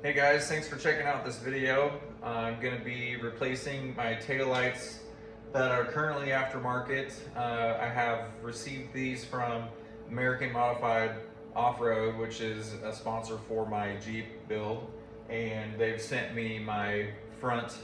Hey guys, thanks for checking out this video. I'm going to be replacing my taillights that are currently aftermarket. I have received these from American Modified Off-Road, which is a sponsor for my Jeep build, and they've sent me my front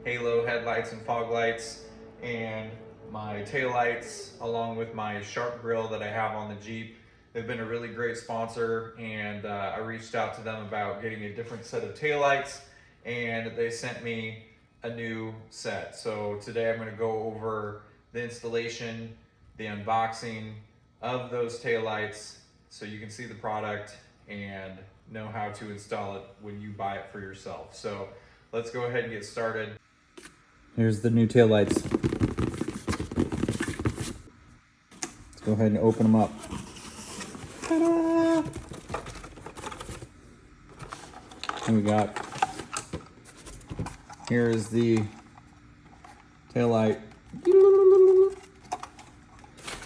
halo headlights and fog lights and my taillights along with my sharp grille that I have on the Jeep. They've been a really great sponsor, and I reached out to them about getting a different set of taillights, and they sent me a new set. So today I'm going to go over the installation, the unboxing of those taillights so you can see the product and know how to install it when you buy it for yourself. So let's go ahead and get started. Here's the new taillights. Let's go ahead and open them up. Ta-da! And we got, here is the taillight. And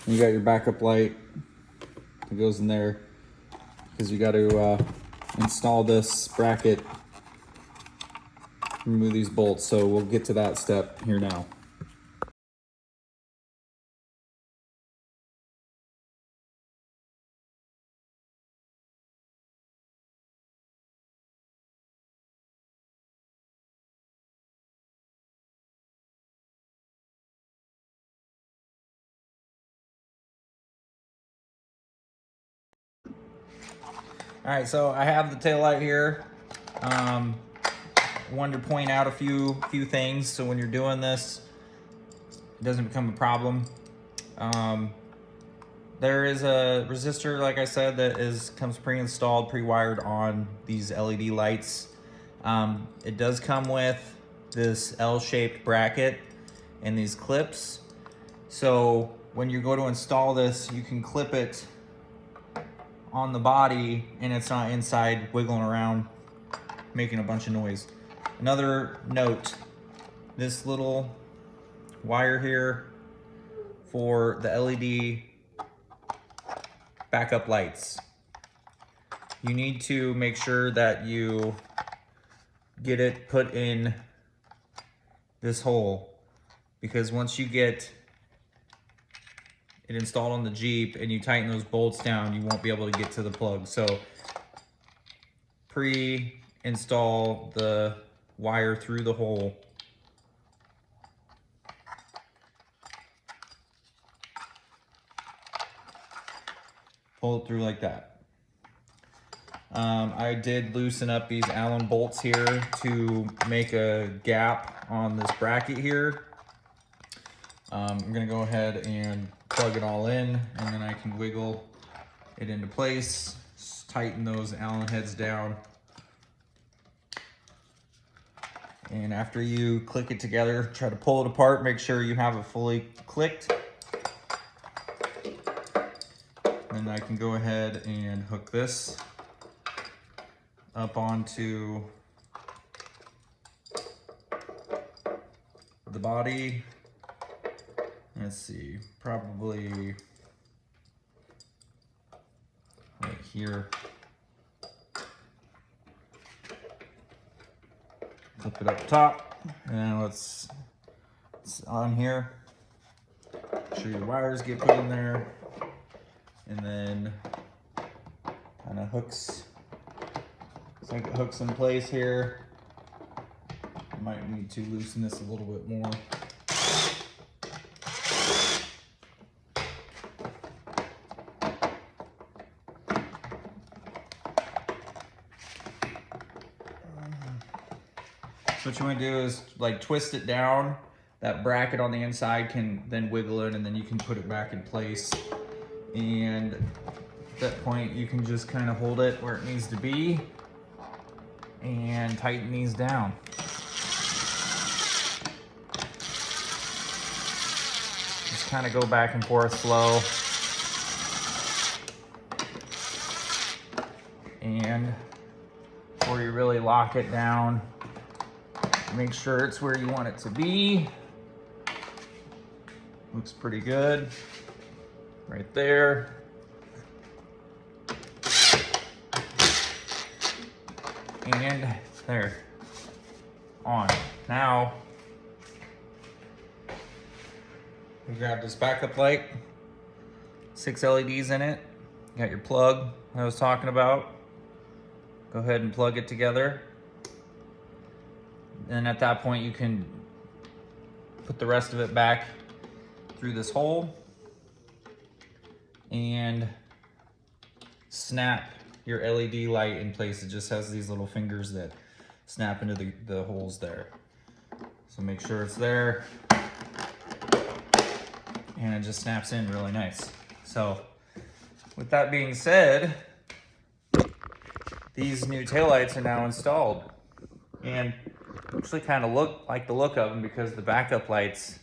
you got your backup light that goes in there because you got to install this bracket, remove these bolts. So we'll get to that step here now. All right, so I have the taillight here. Wanted to point out a few things so when you're doing this, it doesn't become a problem. There is a resistor, like I said, that comes pre-installed, pre-wired on these LED lights. It does come with this L-shaped bracket and these clips. So when you go to install this, you can clip it on the body and it's not inside wiggling around making a bunch of noise. Another note, this little wire here for the LED backup lights, you need to make sure that you get it put in this hole, because once you get it installed on the Jeep and you tighten those bolts down, you won't be able to get to the plug. So pre-install the wire through the hole. Pull it through like that. I did loosen up these Allen bolts here to make a gap on this bracket here. I'm gonna go ahead and plug it all in, and then I can wiggle it into place, tighten those Allen heads down. And after you click it together, try to pull it apart, make sure you have it fully clicked. And I can go ahead and hook this up onto the body. Let's see, probably right here. Flip it up top, and it's on here. Make sure your wires get put in there, and then kind of hooks. Looks like it hooks in place here. I might need to loosen this a little bit more. So what you want to do is like twist it down. That bracket on the inside can then wiggle in, and then you can put it back in place. And at that point, you can just kind of hold it where it needs to be and tighten these down. Just kind of go back and forth slow. And before you really lock it down, make sure it's where you want it to be. Looks pretty good right there. And There. On. Now, we grab this backup light. 6 LEDs in it. You got your plug I was talking about. Go ahead and plug it together. And at that point, you can put the rest of it back through this hole and snap your LED light in place. It just has these little fingers that snap into the holes there. So make sure it's there, and it just snaps in really nice. So with that being said, these new taillights are now installed, and actually kind of like the look of them because the backup lights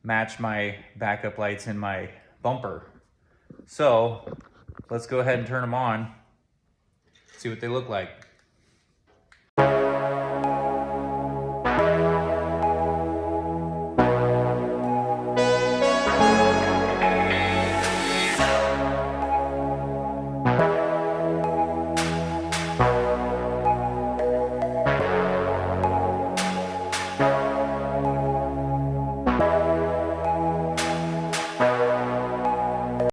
match my backup lights in my bumper. So let's go ahead and turn them on, see what they look like.